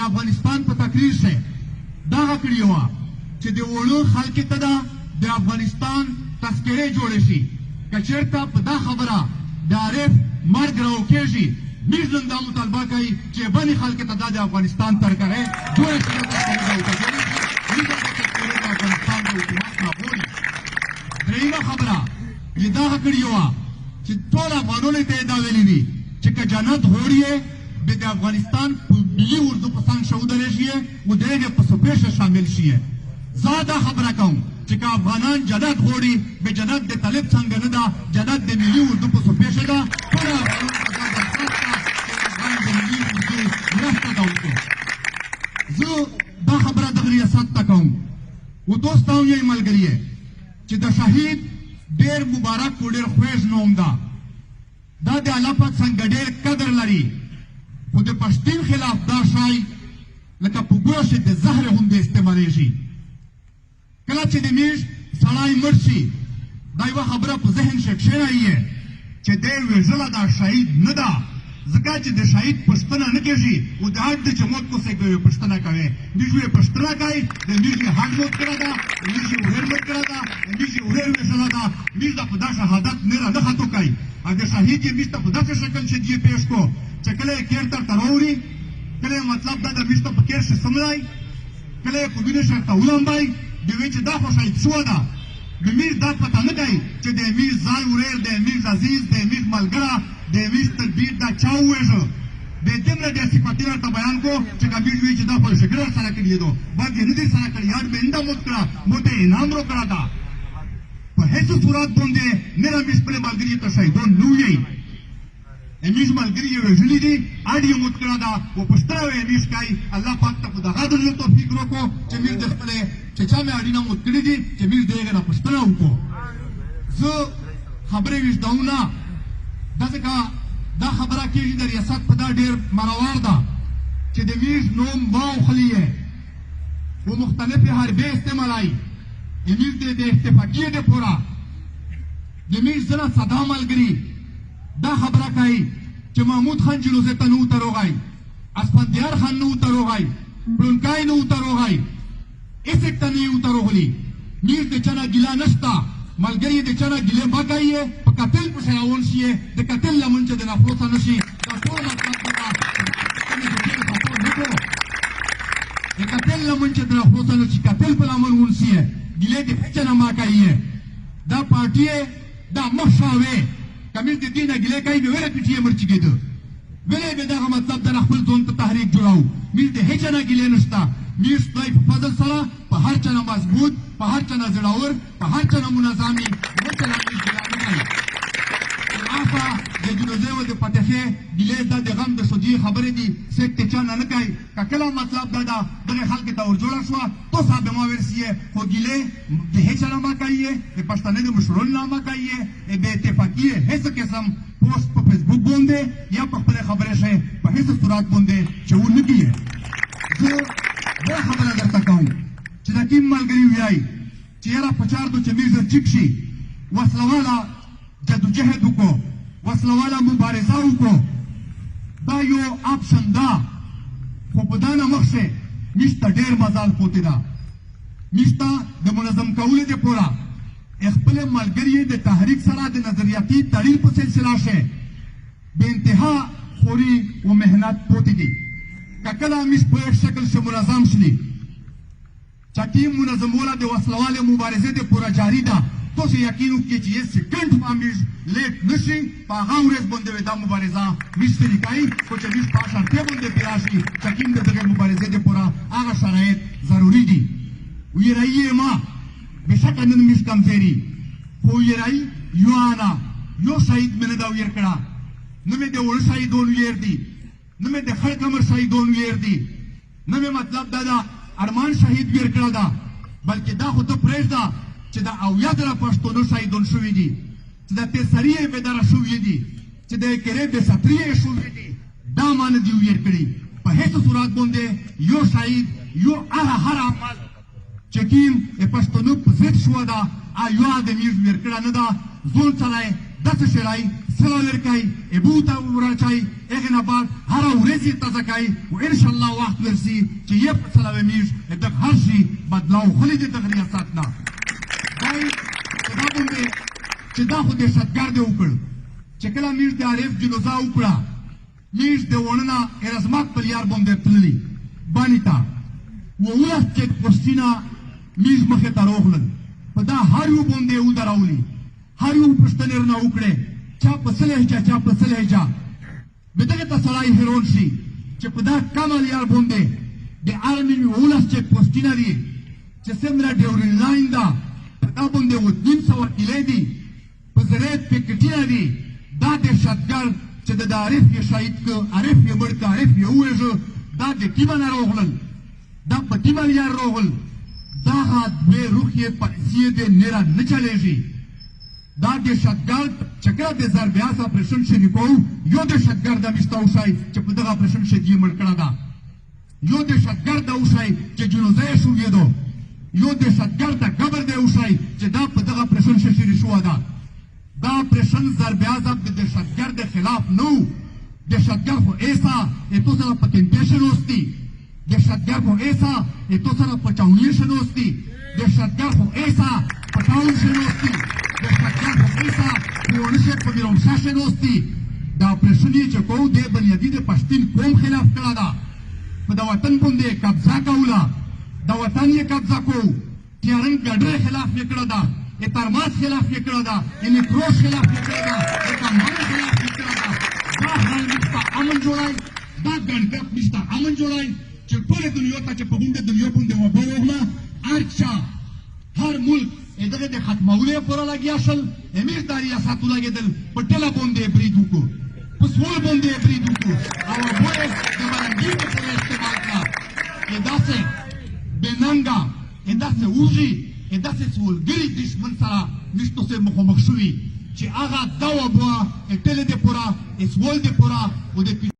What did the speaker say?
افغانستان په تقریر شه دغه کړي وه چې د وړو خلکو ته د افغانستان تذکرې جوړې شي که چېرته په دا خبره د عارف مرګ راوکېږي موږ نن دا مطالبه کوي چې بلې خلکو ته دا د افغانستان ترکغې جوړې شي افغانستان د حکومت راغوري درېیمه خبره یې دغه کړې وه چې ټول افغانانو ته یې دا ویلي دي چې که جنت غواړي یې به د افغانستان په ملي اردو په څنګ شه ودرېږي و د هغې په څپې شه شامل شي زه دا خبره کوم چې که افغانان جنت غواړي به جنت د طالب څنګه نه ده جنت د ملي اردو په څپې شه ده ټول افغانان په دا درخواست ده چې افغان د ملي اردو مرسته ده وکړو زه دا خبره دغه ریاست ته کوم و دوستان یې ملګري چې د شهید ډېر مبارک و ډېر خوږ نوم ده دا د الله پاک څنګه ډېر قدر لري خو د پښتون خلاف دا شی لکه په ګوښې د زهر غوندې استعمالېږي کله چې د میږ سړی مړ شي دا یوه خبره په ذهن کې کښېنوي چې دی وژله دا شهید نه ده ځکه چې د شهید پوښتنه نه کېږي او د حق د چې موت کو سې کوي پوښتنه کوي موږ یې پوښتنه کوي د موږ یې حق موت کړی ده د موږ یې ورېر موت کړی ده د موږ یې ورېر وژله ده موږ ته په دا شهادت نه خطو کوي او د شهید یې موږ ته په داسې شکل چې دی پیش کو چې کله یې کیر ته راوړي کله یې مطلب دا د موږ ته په کیر شي سملای کله یې په وینې شرته ولمبای د وی چې دا خو شهید شوه ده د میر دا پته نه کوي چې د میر ځای ورېر د میر عزیز د میر ملګره د میر تدبیر دا چا وویژه بې دومره د صفتي ورته بیان کو چې که میر وایي چې دا خو شګړه سره کړي دو بد یې نه دي سره کړي یار به انده موت کړه موت یې انعام روکړه ده په هېڅ صورت باندې میرا میر خپلې ملګري ته شهیدان نه ویئ امیر ملګري یې وژلي دي اډ یې موت کړه ده و پوښتنه یې امیر کوي الله پاک ته په دغه ډول توفیق راکړو چې میر د خپلې چې چا مې اډینه موت کړي دي چې میر د هغې نه پوښتنه وکړو زه خبرې ویږدوم نه دا ځکه دا خبره کېږي د ریاست په دا ډېر مروار ده چې د میر نوم واوخلي یې و مختلفې حربې استعمالوي امیر د اتفاقیې دپاره د میر زړه ساده ملګري دا خبره کوي چې محمود خان جلوزې ته نه وته راغی اسفندیار خان نه وته راغی پلونکی نه وته راغی هېڅ ته نه یې وته راغلي میر د چا نه ګیله نشته ملګري د چا نه ګیلې مه کوئ په قتل پسې روان شي د قتل لمن چې د نفوسه نه شي دا ټول مطلب ده د قتل لمن چې د نفوسه نه شي قتل په لمن ونسي ګیلې د هېچا نه مه کوئ دا پارټي دا مخشاوې که موږ د دې نه ګیلې کوي نو ولې پټي یې مرچي کېده ولې به دغه مطلب د خپل ځان ته تحریک جوړوو موږ د هېچا نه ګیلې نشته موږ خدای په فضل سره په هر چا نه مضبوط په هر چا نه زړور په هر چا نه منظمي مثلا موږ ګیله نه کوي آفا د جنوزې و د فتحې ګیلې دا د غم د سوجي خبرې دي سیک ته چا نه کوي که کله مطلب دا ده دغې خلکو ته ورجوړه شوه تو صاحب ما ورسیې خو ګیلې د هېچا نه مه کوي د پښتنې د مشرانو نه مه کوي بې اتفاقي هېڅ قسم پوسټ په فیسبوک باندې یا په خپلې خبرې شی په هېڅ صورت باندې چې ونه کړي زه دا خبره درته کوم چې د کوم ملګري وایي چې یاره په چار دو چې موږ ژر ټیک شي وسله جدوجهد وکړو وسله واله مبارزه وکړو دا یو آپشن ده خو په دا نه مخکې موږ ته ډېر مزال پاتې ده موږ ته د منظم کولو دپاره خپل ملګري د تحریک سره د نظریاتي تړیل په سلسله شي بې انتها خوري و محنت پاتې دي که کله موږ په یک شکل شه منظم شلي چکیم منظموله د وسلوالې مبارزې دپاره جاري ده تاسو یقین وکړئ چې یو سکنډ به موږ لیټ نه شي په هغه ورځ باندې به دا مبارزه موږ سري کوي خو چې موږ په اشرطې باندې پرې راشي چکیم د دغې مبارزې دپاره هغه شرایط ضروري دي ویرایي یې ما بېشکه نن موږ کمزوري خو ویرایي یو آنه یو شهید مې نه ده ویر کړه نه مې د وړه شهیدان ویر دي نه مې د خړ کمر شهیدان ویر دي نه مې مطلب دا ده ارمان شهید ویر کړه ده بلکې دا خو ته پرېږده چې د اویا زره پښتنو شهیدان شوي دي چې د تیسري یې بېداره شوي دي چې د کرې بېستري یې شوي دي دا ما نه دي ویر کړي په هېڅ صورت باندې یو شهید یو هر عمل چې کوم د پښتنو په ضد شوه ده یو آدم یې ویر کړه نه ده ځان سره یې داسې شی سره ورکای ابو ته ورچای هغه نه بعد هر ورځ تازه کای او ان شاء الله وخت ورسي چې یې په سلام میش د هر شي بدلاو خلې د تغریه ساتنه دای دا باندې چې دا خو د شتګر دی وکړ چې کله میش د عارف جلوزا وکړه میش د وننه ارزمات په یار باندې تللی بانیتا وولاس چې پوسټینا میش مخه ته روغلل په دا هر یو باندې و دراولي هر یو پښتنر نه وکړي چا په سلهجا بدغه ته سړی هیرون شي چې په دا کمال یار باندې د آرمي وولاس چې پوسټینا دی چې سمرا ډیورین لاین دا په دا باندې و 300 کیلې دي په زړه پکټینا دي دا د شتګر چې د عارف یې شهید ک عارف یې مړ ک عارف یې وژه دا د کیمن روغلل دا په کیمن یار روغل دا به روح یې پسې د نرا نه چلېږي دا د شتګر چې کله د زربیاس اپریشن شریکو یو د شتګر د مشتاو شای چې په دغه اپریشن شدي مړ کړه دا یو د شتګر د اوشای چې جنوزه شو یدو یو د شتګر د قبر د اوشای چې دا په دغه اپریشن شری شو دا دا اپریشن زربیاس د شتګر د خلاف نو د شتګر خو ایسا اتو سره پټینټیشن وستي د شتګر خو ایسا اتو سره پټاونیشن وستي د شتګر خو ایسا پټاونیشن وستي د شتګر خو ایسا پیونیشن په میرومشاشن وستي دا اپریشن چې کو د بنیادی د پښتون قوم خلاف کړه دا په د وطن باندې قبضه کوله د وطن یې قبضه کو تیارن ګډره خلاف یې کړه دا اترماس خلاف یې کړه دا انکروش خلاف یې کړه دا کمال خلاف یې کړه دا دا حال مشته امن جوړای دا ګڼګپ مشته امن جوړای چې ټول دنیا ته چې په غونډه دنیا باندې وبوغله ارچا هر ملک دغه د ختمولو پورا لګیا شل امیر داری ساتو لګیدل په ټله باندې برید وکړو په سوال باندې برید وکړو او وایي د باندې په استعمال کړه داسې بننګا داسې وږي داسې سولګری دشمن سره نشته سره مخامخ شوي چې هغه دا وبوا ټله دې پورا اسول دې پورا او د